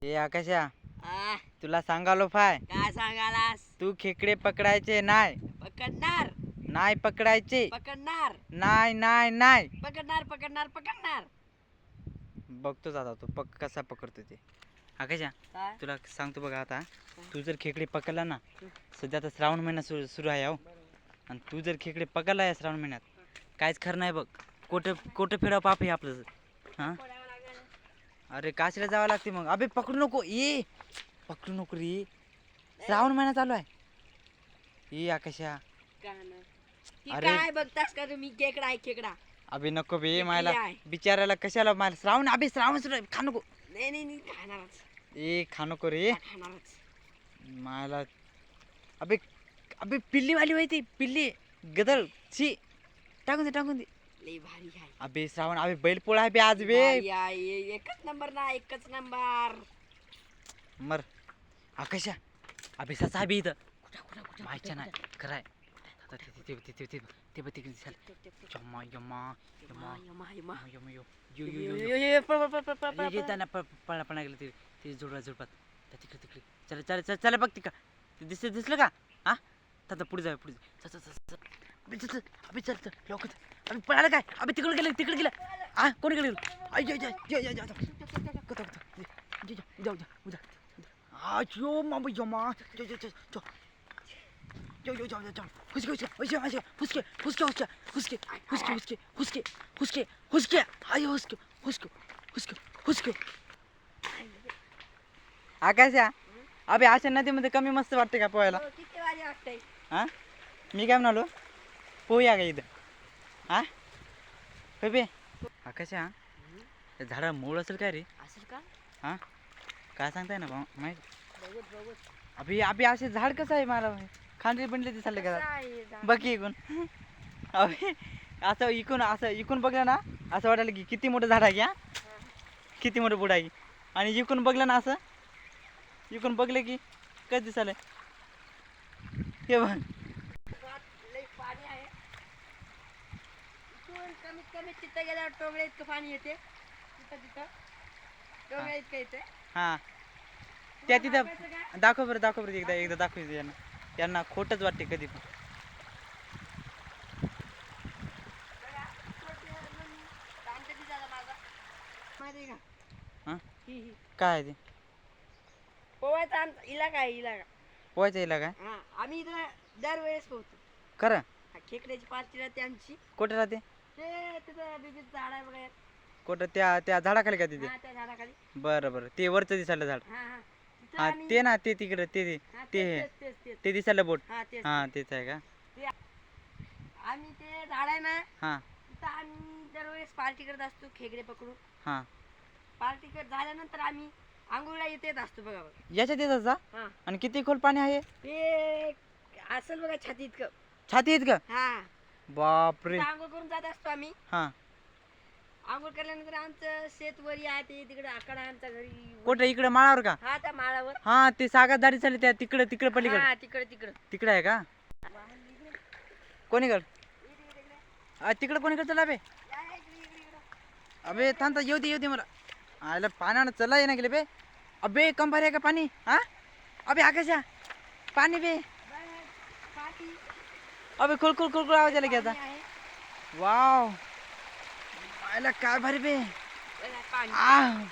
ए आकाशा, आ, तुला सांगालो फाय, काय सांगालास? तू खेकडे पकडायचे नाही. पकडणार नाही पकडायचे. पकडणार नाही नाही नाही. पकडणार पकडणार पकडणार. बघतोच आता तू कसा पकडतो ते. आकाशा, काय? तुला सांगतो बघा आता, तू जर खेकडे पकडला ना, सध्या आता श्रावण महिना सुरू आहे हो, आणि तू जर खेकडे पकडला या श्रावण महिन्यात, काहीच खरं नाही बघ. कोटं फिरा पाप आहे आपलं. हां, अरे काशीला जावं लागते मग. अबे पकडू नको ये, पकडू नको रे, श्रावण महिना चालू आहे. ये आकाशा. अरे. काय बघतास का तुम्ही? खेकडा आहे खेकडा. अबे नको बे, ते मायला किती आहे? बिचारायला कशाला मायला श्रावण. अबे श्रावण सुरू आहे, खा नको. नाही नाही नाही, खाणारच ए खा नको रे खाणारच. मायला. अबे अबे पिल्ली वाली होय ती पिल्ली गदळ शी. टाकून दे. लई भारी आहे. अबे श्रावण, अबे बैल पोळा आहे बे आज बे. भारी आहे. एकच नंबर ना, एकच नंबर. मर आकाशा. अबे ससा बी इथं माहिती नाही खराय. आता ते बघ तिकडे दिसायला. यम्मा यम्मा यम्मा यमा, यमा. यम्मा यो यो, यो यो, यो यो, यो, पळ, पळ, पळ, पळ, पळ, ये पळ. त्यांना पळा गेलं ते झुडपात तिकडे. चला बघ तिकडं. ते दिसलं का? हा, आता पुढे जा. चल. अबे चल लवकर. अबे पळाला काय? अबे तिकडे गेलं. हा, कोणी गेलं? जाऊ मामा जमा. हुसके. आकाशा, अबे अशा नदीमध्ये कमी मस्त वाटते का पोहायला? हो, किती भारी वाटतंय. हा, मी काय म्हणालो, पोहूया का इथं? हा बे आकाशा, त्या झाडा मूळ असेल काय रे? असेल का? हा, काय सांगताय ना माहित. बघत अबे असे झाड कसं आहे? मला खांडे बनले ते चालले का? बघ की इकून. अबे असं इकून बघलं ना, असं वाटायला की किती मोठं झाड आहे की. हा, किती मोठं बुड आहे की. आणि इकून बघलं ना, असं इकून बघले की कसं दिसायलंय हे बघ. लई पाणी आहे. इथून कमीत कमी तिथं गेल्यावर टोंगळ्या इतकं पाणी येते. तिथं टोंगळ्या इतकं येते. हा, त्या तिथं बघायचं का? दाखव बरं एकदा दाखव यांना खोटच वाटते कधी पण. बघा, आमच्या तिथं माझा माहिती आहे का? हा, ही. काय आहे ते? पोवायचा आमचा इलाका आहे, इलाका. पोहायचं येईल काय? हा, आम्ही इथं दरवेळेस पोहतो. खरं? हा, खेकड्याची पार्टी राहते आमची. कुठं राहते? ते तिथं बिबीचं झाड आहे बघा. कुठं त्या झाडाखाली का तिथे? हा, त्या झाडाखाली. बरं ते वरचं दिसायला झाड. हा. तिथं हा, आम्ही- ते ना ते तिकडे हा, ते तेच. ते दिसायला बोट. हा, तेच. हा, तेच आहे का? आम्ही ते झाड आहे ना, हा तिथं आम्ही दरवेळेस पार्टी करत असतो खेकडे पकडून. हा, पार्टी करत झाल्यानंतर आम्ही आंघोळीला येत असतो बघा. याच्यात येतात जा. हा, आणि किती खोल पाणी आहे? ते असेल बघा छाती इतकं. छाती आहेत का? हा, बापरे. तिथं आंघोळ करून जात असतो आम्ही. हा, आंघोळ केल्यानंतर आमचं शेत वरी आहे, ते तिकडे आकडा आहे आमच्या घरी. कुठं इकडे माळावर का? हा, त्या माळावर. हा, ते सागात दाढी चालली त्या तिकडे पलीकडे. हा, तिकडे. तिकडे आहे का? कोणीकड? तिकडे कोणीकडे चला बे. अबे थांब येऊ दे मला. आयला पाण्यानं चला ये ना गेले बे. अबे कम भरे का पाणी? हा, अबे आकाशा पाणी बे. अबे खोल आवाज आला की आता. वाव, आयला काय भारी बे. आह,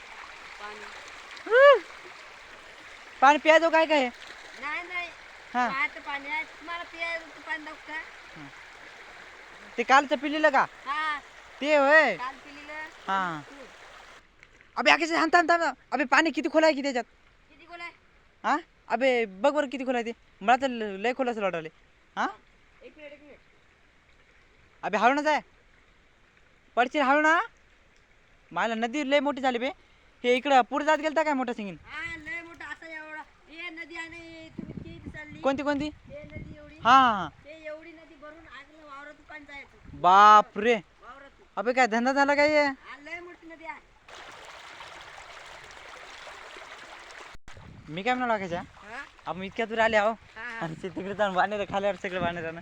पाणी प्यायचो काय काय? नाही हा, आता पाणी आहे. तुम्हाला पियायचं पाणी दाखवू का? ते कालचं पिलेलं का? हा, ते होय. काल पिलेलं. हा, अबे आकाशा थांब. अबे पाणी किती खोल आहे की त्याच्यात? किती गोल आहे? हा, अबे बघ बरं किती खोल आहे ते. मला तर लय खोल असं वाटले. हा, एक मिनिट. अबे हळू ना जाय, पडशील हळू ना. मला नदी लय मोठी झाली बे. हे इकडं पुढे जात गेलता काय मोठा सिंगीन? हा, लय मोठा असा एवढा. हे नदी आहे ना, तुम्ही किती चालली? कोणती? हे नदी एवढी. हा, ते एवढी नदी भरून आगलं वावरातून पाणी जायचं. बाप रे. वावरातून. अबे काय धंदा झाला काय हे? हा, लय मोठी नदी आहे. मी काय म्हणालो आकाशा, हा, आपण इतक्या दूर आले आहो हा. आणि ते तिकडे जाऊन बाणेर खाल्यावर सगळं बाणेर ना.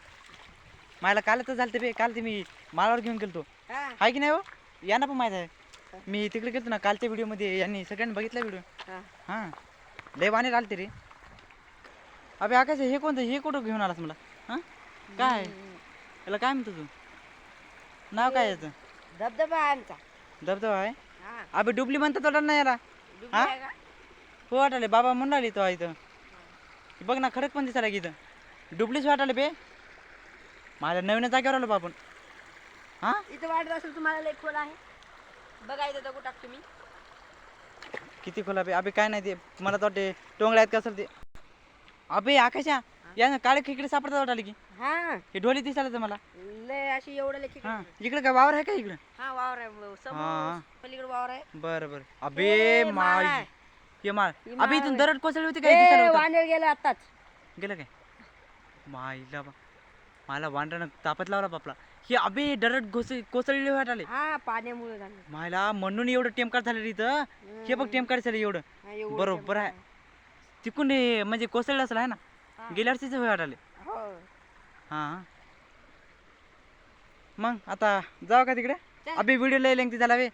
मला कालच झालं ते बे. काल ते मी माळावर घेऊन गेलतो. हा. आहे की नाही हो? यांना पण माहित आहे. मी तिकडे गेलतो ना कालच्या व्हिडिओ मध्ये यांनी सगळ्यांनी बघितला व्हिडिओ. हा. हा लय वाणी राहते रे. अबे आकाश हे कोणतं हे कुठं घेऊन आलास मला? हा काय याला काय म्हणतो तू? नाव काय याचं? धबधबा आहे आमचा. धबधबा आहे. हा. अबे डुबली म्हणतात वाटत ना याला. डुबली हा? आहे का? हो वाटाले बाबा म्हणून राहिली तो इथं. बघ ना खडक पण दिसायला की इथं डुबलीच वाटाले बे. माझ्या नवीन जागेवर आलो बा आपण. हा इथं वाटत असेल तुम्हाला लय खोल आहे. बघा इथं दगड टाकतो मी. किती खोला बे. अबे काय नाही ते मला तर वाटते टोंगळ्या आहेत का असेल ते. अबे आकाशा या ना काळे खेकडे सापडतात वाटाले की. हा हे ढोली दिसायला तर मला. लय अशी एवढं लय खेकडे. हा इकडे काय वावर आहे का इकडे? हा वावर आहे हा. समोर पलीकडे वावर आहे. बरं बरं. अबे हे माळ माळ आहे. ये माळ. ही अबे माळ इथून आहे. दरड कोसळली होती काय दिसायला ए, होतं. वानेर गेलं आताच. गेलं काय माईला बा. मला वांड्यानं तापत लावला बापला. हे अबे दरड कोसळलेली वाटाले. हा पाण्यामुळे झालं. मायला म्हणून एवढं टेमकार झालं इथं. हे बघ टेमकार झालं एवढं. हा, एवढं बरोबर आहे. टेम्परेचर तिकून हे म्हणजे कोसळलं असलं आहे ना. हा. गेल्या वर्षीच वाटाले. हो. हा मग आता जाऊ का तिकडे? चल. अबे व्हिडिओ लय लेंथी झाला वे.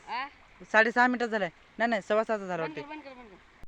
आ? 6.5 मिनिटं झालाय. नाही 6.15 झाला बंद वाटते. कर, बंद कर,